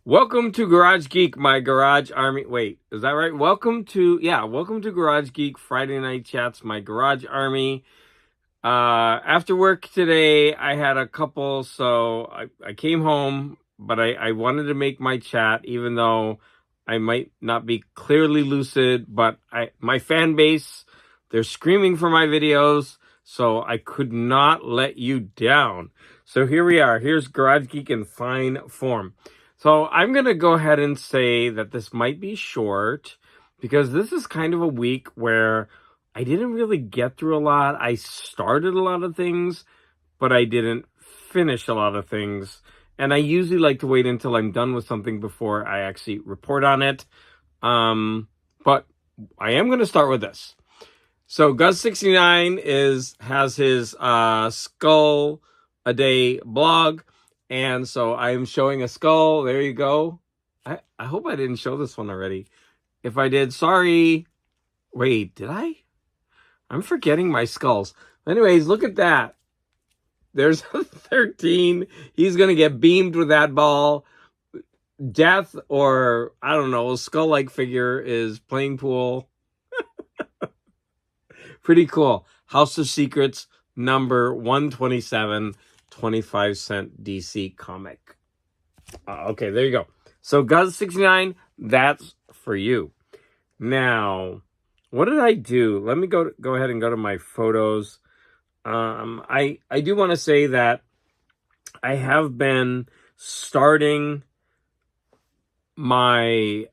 Welcome to Garage Geek, my garage army. Wait, is that right? Welcome to Garage Geek Friday Night Chats, my garage army. After work today, I had a couple, so I came home, but I wanted to make my chat, even though I might not be clearly lucid, but my fan base, they're screaming for my videos, so I could not let you down. So here we are. Here's Garage Geek in fine form. So I'm going to go ahead and say that this might be short because this is kind of a week where I didn't really get through a lot. I started a lot of things, but I didn't finish a lot of things. And I usually like to wait until I'm done with something before I actually report on it. But I am going to start with this. So Gus69 has his Skull a Day blog. And so I'm showing a skull. There you go. I hope I didn't show this one already. If I did, sorry. Wait, did I? I'm forgetting my skulls. Anyways, look at that. There's a 13. He's going to get beamed with that ball. Death, or I don't know, skull-like figure is playing pool. Pretty cool. House of Secrets, number 127. 25-cent DC comic. Okay, there you go. So Gus69, that's for you. Now, what did I do? Let me go ahead and go to my photos. I do want to say that I have been starting my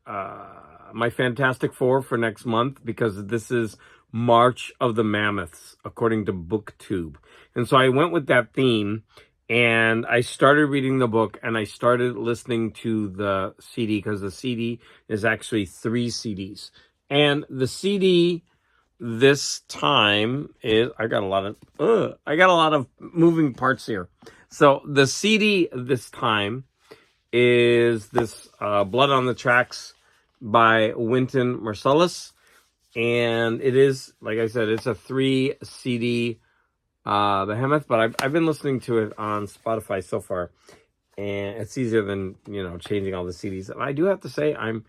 my Fantastic Four for next month because this is March of the Mammoths, according to BookTube. And so I went with that theme, and I started reading the book, and I started listening to the CD, because the CD is actually 3 CDs. And the CD this time is, I got a lot of moving parts here. So the CD this time is this Blood on the Tracks by Wynton Marsalis. And it is, like I said, it's a 3 CD behemoth, but I've been listening to it on Spotify so far, and it's easier than, changing all the CDs. And I do have to say, I'm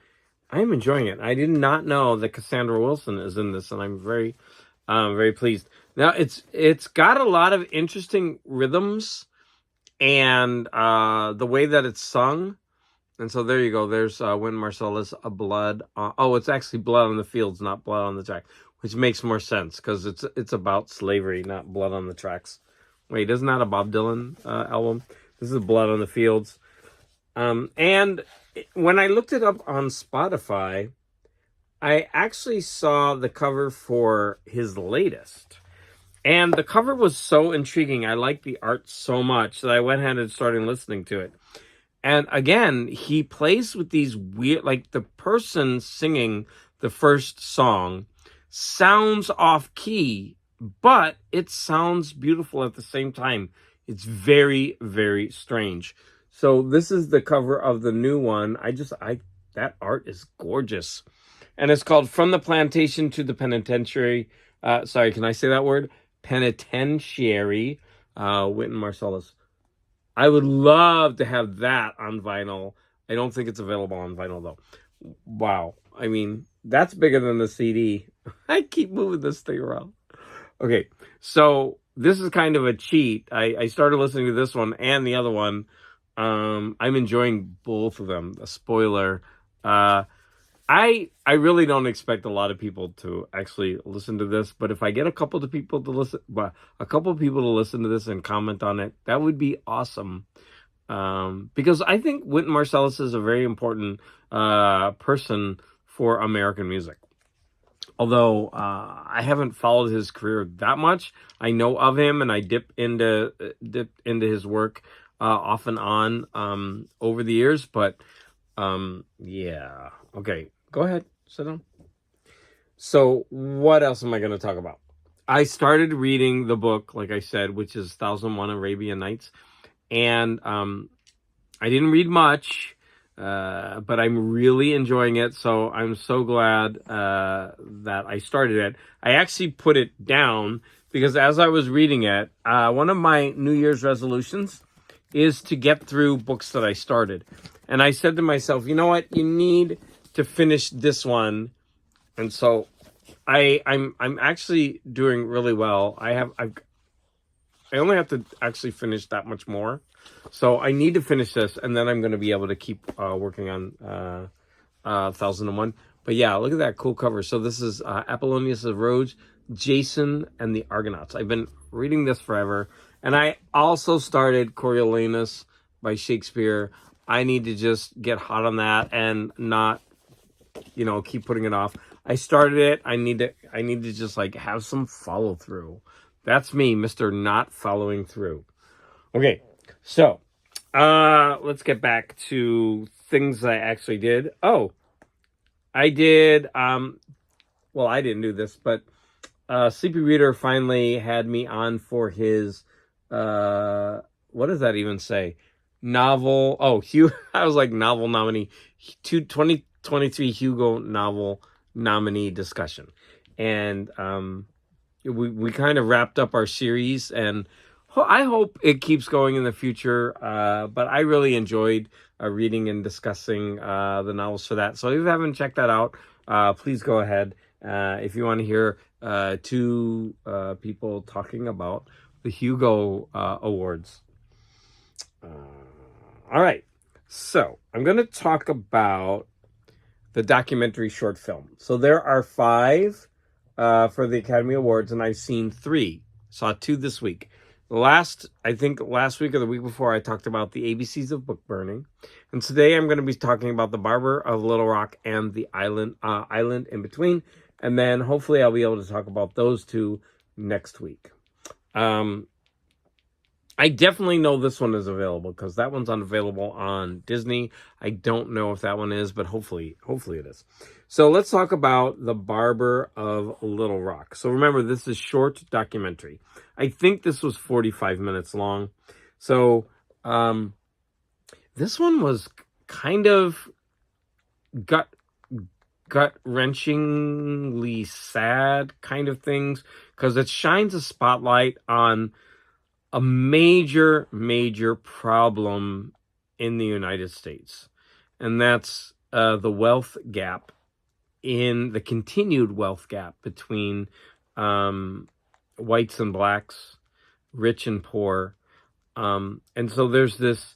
enjoying it. I did not know that Cassandra Wilson is in this, and I'm very, very pleased. Now, it's got a lot of interesting rhythms, and the way that it's sung. And so there you go. There's Wynton Marsalis, a blood. It's actually Blood on the Fields, not Blood on the Track, which makes more sense because it's about slavery, not Blood on the Tracks. Wait, isn't that a Bob Dylan album? This is Blood on the Fields. And when I looked it up on Spotify, I actually saw the cover for his latest. And the cover was so intriguing. I liked the art so much that I went ahead and started listening to it. And again, he plays with these weird, like the person singing the first song sounds off key, but it sounds beautiful at the same time. It's very, very strange. So this is the cover of the new one. That art is gorgeous. And it's called From the Plantation to the Penitentiary. Sorry, can I say that word? Penitentiary, Wynton Marsalis. I would love to have that on vinyl. I don't think it's available on vinyl, though. Wow. I mean, that's bigger than the CD. I keep moving this thing around. Okay, so this is kind of a cheat. I started listening to this one and the other one. I'm enjoying both of them. A spoiler. I really don't expect a lot of people to actually listen to this, but if I get a couple of people to listen to this and comment on it, that would be awesome. Because I think Wynton Marsalis is a very important person for American music. Although I haven't followed his career that much, I know of him, and I dip into his work off and on over the years. But yeah, okay. Go ahead, sit down. So what else am I going to talk about? I started reading the book, like I said, which is 1001 Arabian Nights. And I didn't read much, but I'm really enjoying it. So I'm so glad that I started it. I actually put it down because as I was reading it, one of my New Year's resolutions is to get through books that I started. And I said to myself, you know what? You need to finish this one. And so I'm actually doing really well. I only have to actually finish that much more. So I need to finish this, and then I'm going to be able to keep working on 1001. But yeah, look at that cool cover. So this is Apollonius of Rhodes, Jason and the Argonauts. I've been reading this forever. And I also started Coriolanus by Shakespeare. I need to just get hot on that and not, keep putting it off. I started it. I need to just like have some follow through. That's me, Mr. Not Following Through. Okay, so let's get back to things I actually did. Oh, I did, well, I didn't do this, but Sleepy Reader finally had me on for his, what does that even say? Novel, I was like novel nominee, 2023 Hugo novel nominee discussion. And we kind of wrapped up our series, and I hope it keeps going in the future. But I really enjoyed reading and discussing the novels for that. So if you haven't checked that out, please go ahead. If you want to hear two people talking about the Hugo Awards. All right. So I'm going to talk about the documentary short film. So there are 5 for the Academy Awards, and I've seen 3. Saw 2 this week. I think last week or the week before, I talked about the ABCs of book burning. And today I'm going to be talking about The Barber of Little Rock and The Island in Between. And then hopefully I'll be able to talk about those 2 next week. I definitely know this one is available because that one's unavailable on Disney. I don't know if that one is, but hopefully it is. So let's talk about The Barber of Little Rock. So remember, this is short documentary. I think this was 45 minutes long. So this one was kind of gut-wrenchingly sad kind of things because it shines a spotlight on a major problem in the United States. And that's the wealth gap, in the continued wealth gap between whites and blacks, rich and poor. And so there's this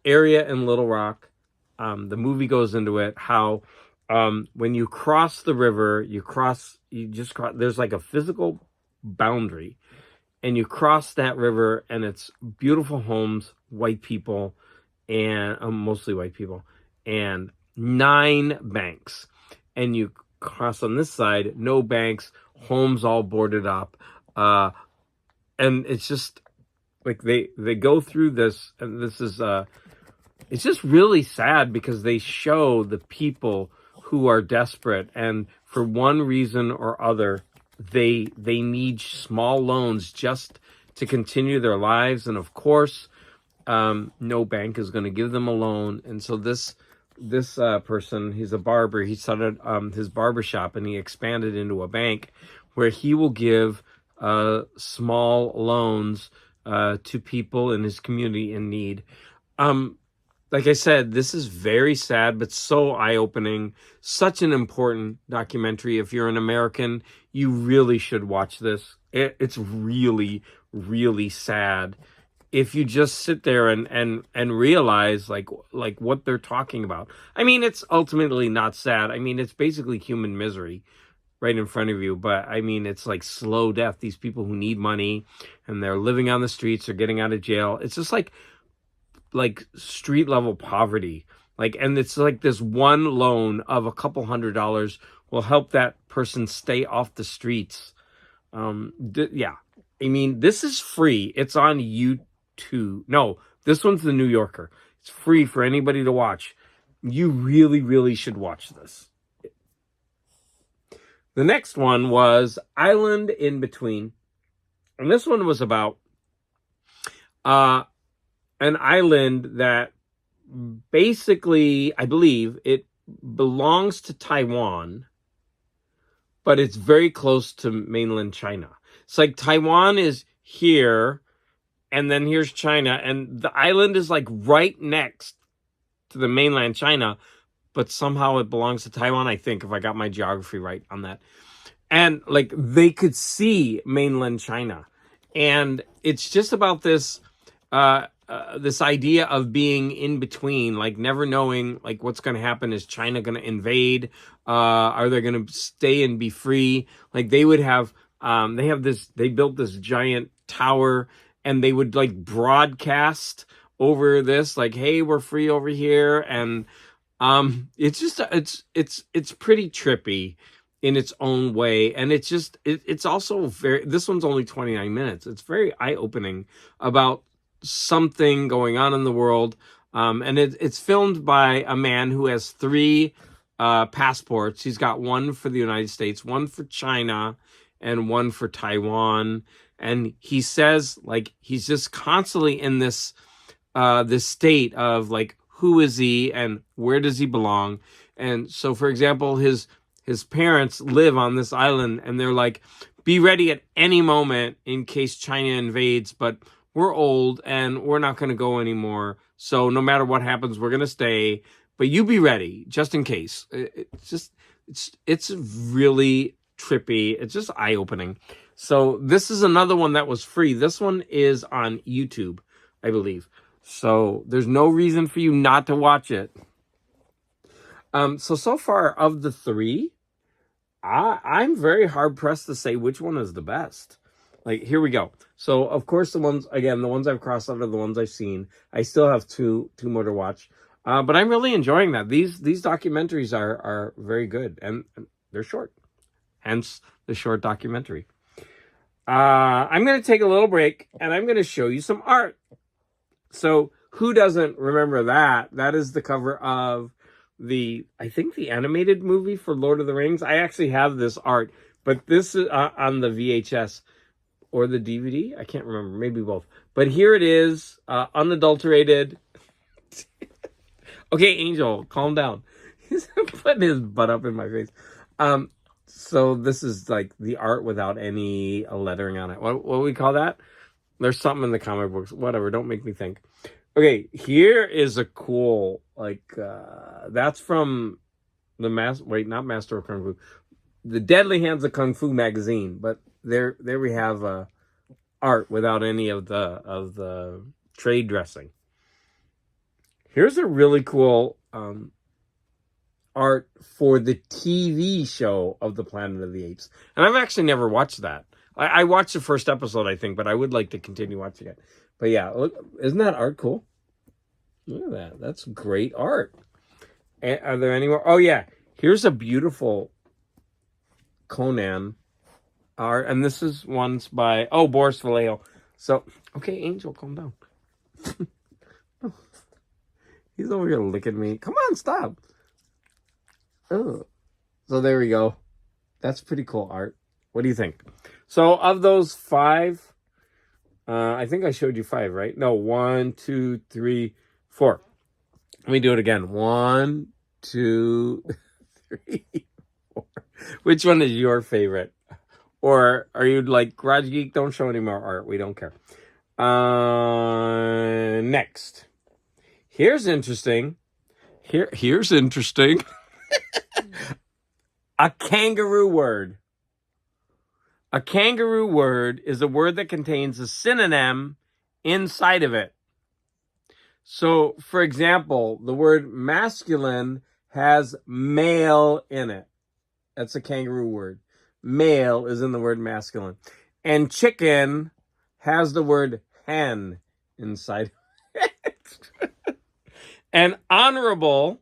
area in Little Rock. The movie goes into it, how when you cross the river, there's like a physical boundary. And you cross that river, and it's beautiful homes, white people, and mostly white people, and 9 banks. And you cross on this side, no banks, homes all boarded up. And it's just like they go through this, and this is it's just really sad because they show the people who are desperate, and for one reason or other, they need small loans just to continue their lives. And of course, no bank is going to give them a loan. And so this person, he's a barber. He started his barber shop, and he expanded into a bank where he will give small loans to people in his community in need. Like I said, this is very sad, but so eye-opening. Such an important documentary. If you're an American, you really should watch this. It's really, really sad. If you just sit there and realize like what they're talking about. I mean, it's ultimately not sad. I mean, it's basically human misery right in front of you. But I mean, it's like slow death. These people who need money and they're living on the streets or getting out of jail. It's just like street level poverty. And it's like this one loan of a couple $100 will help that person stay off the streets. Yeah. I mean, this is free. It's on YouTube. No, this one's The New Yorker. It's free for anybody to watch. You really, really should watch this. The next one was Island in Between. And this one was about an island that basically, I believe, it belongs to Taiwan, but it's very close to mainland China. It's like Taiwan is here, and then here's China, and the island is like right next to the mainland China, but somehow it belongs to Taiwan, I think, if I got my geography right on that. And like they could see mainland China. And it's just about this this idea of being in between, like never knowing like what's going to happen. Is China going to invade? Are they going to stay and be free? Like they would have they built this giant tower, and they would like broadcast over this like, hey, we're free over here. And it's just it's pretty trippy in its own way, and it's also very. This one's only 29 minutes. It's very eye-opening about something going on in the world, and it's filmed by a man who has three passports. He's got one for the United States, one for China, and one for Taiwan. And he says like he's just constantly in this state of like, who is he and where does he belong? And so, for example, his parents live on this island, and they're like, be ready at any moment in case China invades, but we're old and we're not going to go anymore. So no matter what happens, we're going to stay, but you be ready just in case. It's really trippy. It's just eye-opening. So this is another one that was free. This one is on YouTube, I believe. So there's no reason for you not to watch it. So far of the three, I'm very hard pressed to say which one is the best. Like, here we go. So of course the ones I've crossed out are the ones I've seen. I still have two more to watch. But I'm really enjoying that. These documentaries are very good, and they're short. Hence the short documentary. I'm going to take a little break, and I'm going to show you some art. So who doesn't remember that? That is the cover of I think the animated movie for Lord of the Rings. I actually have this art, but this is on the VHS or the DVD. I can't remember, maybe both. But here it is, unadulterated. Okay, Angel, calm down. He's putting his butt up in my face. So this is like the art without any lettering on it. What do we call that? There's something in the comic books. Whatever, don't make me think. Okay, here is a cool, like, that's from the not Master of Kung Fu, the Deadly Hands of Kung Fu magazine. But there we have art without any of the trade dressing. Here's a really cool art for the TV show of the Planet of the Apes, and I've actually never watched that. I watched the first episode, I think, but I would like to continue watching it. But yeah, look, isn't that art cool? Look at that. That's great art. Are there any more? Oh, yeah. Here's a beautiful Conan art. And this is ones by, Boris Vallejo. So, okay, Angel, calm down. He's over here licking me. Come on, stop. Oh. So there we go. That's pretty cool art. What do you think? So of those five, I think I showed you five, right? No, 1, 2, 3, 4. Let me do it again. 1, 2, 3, 4. Which one is your favorite? Or are you like, Garage Geek, don't show any more art. We don't care. Next. Here's interesting. Here's interesting. A kangaroo word. A kangaroo word is a word that contains a synonym inside of it. So, for example, the word masculine has male in it. That's a kangaroo word. Male is in the word masculine. And chicken has the word hen inside it. And honorable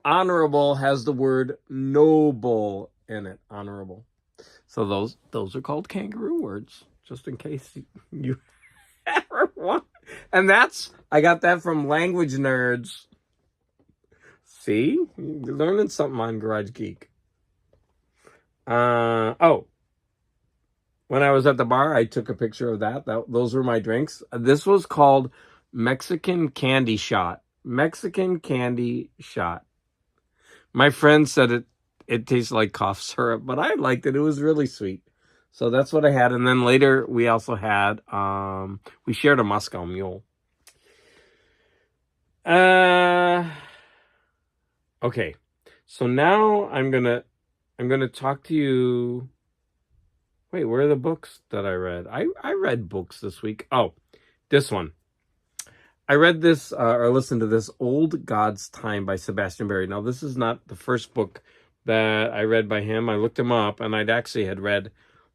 has the word noble in it. Honorable. So those are called kangaroo words, just in case you ever want. And I got that from Language Nerds. See? You're learning something on Garage Geek. When I was at the bar, I took a picture of that. Those were my drinks. This was called Mexican Candy Shot. Mexican Candy Shot. My friend said it tastes like cough syrup, but I liked it. It was really sweet. So that's what I had. And then later we also had, we shared a Moscow Mule. Okay. So now I'm gonna talk to you. Wait, where are the books that I read? I read books this week. Oh, this one. I read this or listened to this Old God's Time by Sebastian Barry. Now, this is not the first book that I read by him. I looked him up, and I'd actually had read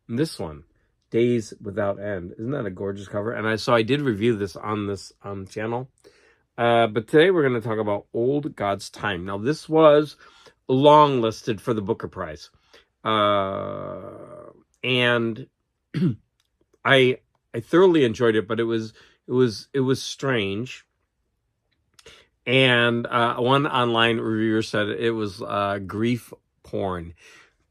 this one, Days Without End. Isn't that a gorgeous cover? And I did review this on this channel. But today we're going to talk about Old God's Time. Now, this was long listed for the Booker Prize. And I thoroughly enjoyed it, but it was strange. And one online reviewer said it was grief porn.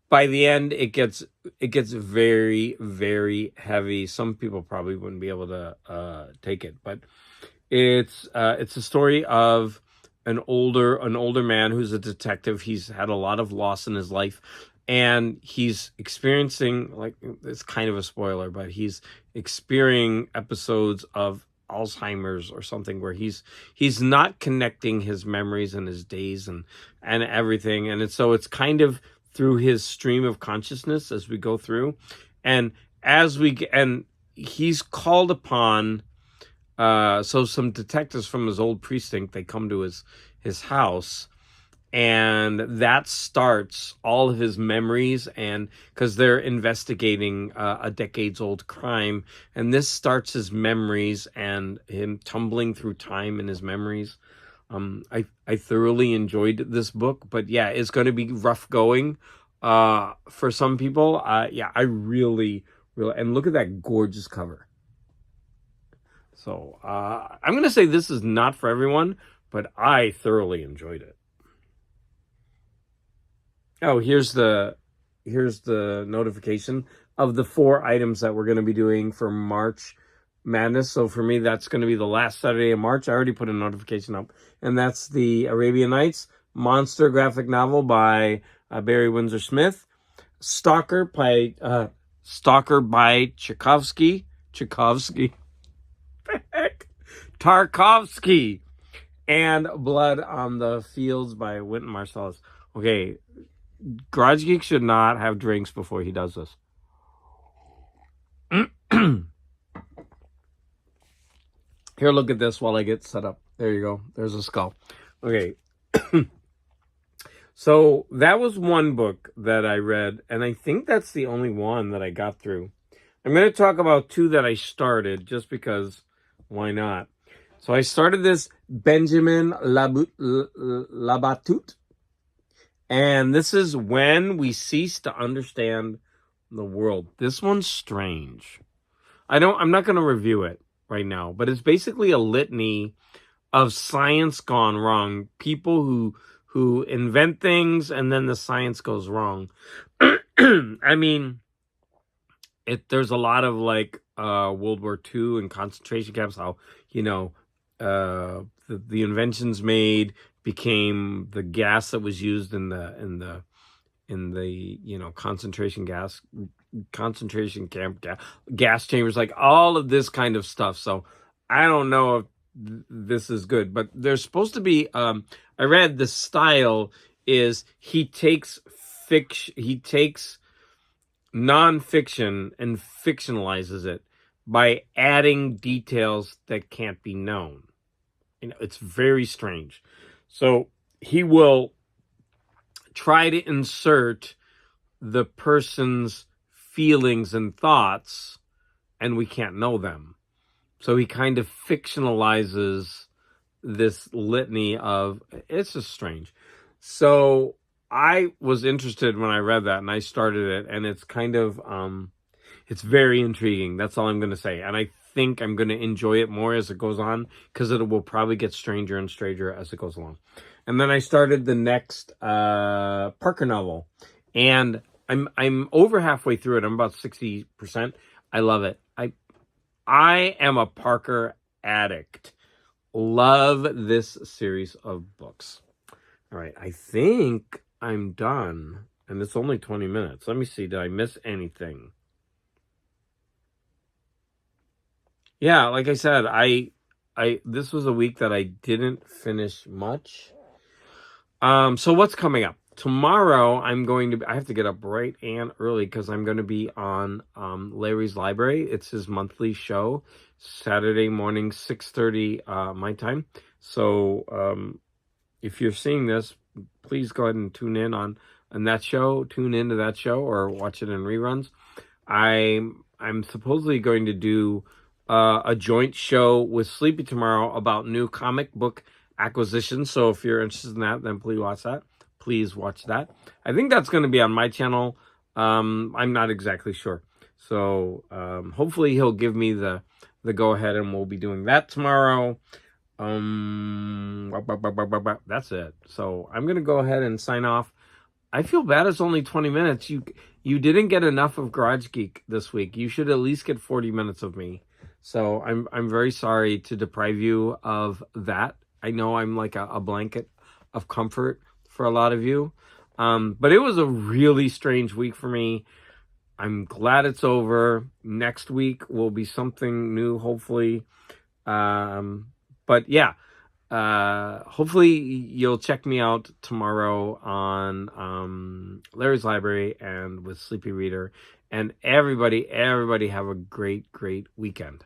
By the end, it gets very, very heavy. Some people probably wouldn't be able to take it, but it's a story of an older man who's a detective. He's had a lot of loss in his life, and he's experiencing, like, it's kind of a spoiler, but he's experiencing episodes of Alzheimer's or something where he's not connecting his memories and his days and everything. And so it's kind of through his stream of consciousness as we go through. And he's called upon, so some detectives from his old precinct, they come to his house, and that starts all of his memories, and because they're investigating a decades-old crime, and this starts his memories and him tumbling through time in his memories. I thoroughly enjoyed this book, but yeah, it's going to be rough going for some people. Yeah, I really, and look at that gorgeous cover. So I'm going to say this is not for everyone, but I thoroughly enjoyed it. Oh, here's the notification of the 4 items that we're going to be doing for March Madness. So for me, that's going to be the last Saturday of March. I already put a notification up, and that's the Arabian Nights monster graphic novel by Barry Windsor Smith, Stalker by Tchaikovsky, Tarkovsky, and Blood on the Fields by Wynton Marsalis. Okay, Garage Geek should not have drinks before he does this. Here, look at this while I get set up. There you go. There's a skull. Okay. So that was one book that I read, and I think that's the only one that I got through. I'm going to talk about 2 that I started, just because, why not? So I started this Benjamin Labatut, and this is When We Cease to Understand the World. This one's strange. I'm not going to review it right now, but it's basically a litany of science gone wrong. People who invent things, and then the science goes wrong. I mean, there's a lot of, like, World War II and concentration camps, how, the inventions made became the gas that was used in the concentration camp gas chambers, like all of this kind of stuff. So I don't know if this is good, but there's supposed to be, I read the style is he takes nonfiction and fictionalizes it by adding details that can't be known. It's very strange. So he will try to insert the person's feelings and thoughts, and we can't know them. So he kind of fictionalizes this litany of, it's just strange. So I was interested when I read that, and I started it, and it's kind of, it's very intriguing. That's all I'm going to say. And I think I'm going to enjoy it more as it goes on, because it will probably get stranger and stranger as it goes along. And then I started the next Parker novel, and I'm over halfway through it. I'm about 60%. I love it. I am a Parker addict. Love this series of books. All right, I think I'm done, and it's only 20 minutes. Let me see. Did I miss anything? Yeah, like I said, this was a week that I didn't finish much. So what's coming up? Tomorrow I have to get up bright and early because I'm going to be on Larry's Library. It's his monthly show, Saturday morning, 6:30 my time. So if you're seeing this, please go ahead and tune in on that show. Tune into that show or watch it in reruns. I'm supposedly going to do a joint show with Sleepy tomorrow about new comic book acquisitions. So if you're interested in that, then please watch that. Please watch that. I think that's going to be on my channel. I'm not exactly sure. So hopefully he'll give me the go ahead, and we'll be doing that tomorrow. That's it. So I'm gonna go ahead and sign off. I feel bad it's only 20 minutes. You didn't get enough of Garage Geek this week. You should at least get 40 minutes of me. So I'm very sorry to deprive you of that. I know I'm like a blanket of comfort for a lot of you. But it was a really strange week for me. I'm glad it's over. Next week will be something new, hopefully. But yeah, hopefully you'll check me out tomorrow on Larry's Library and with Sleepy Reader. And everybody have a great weekend.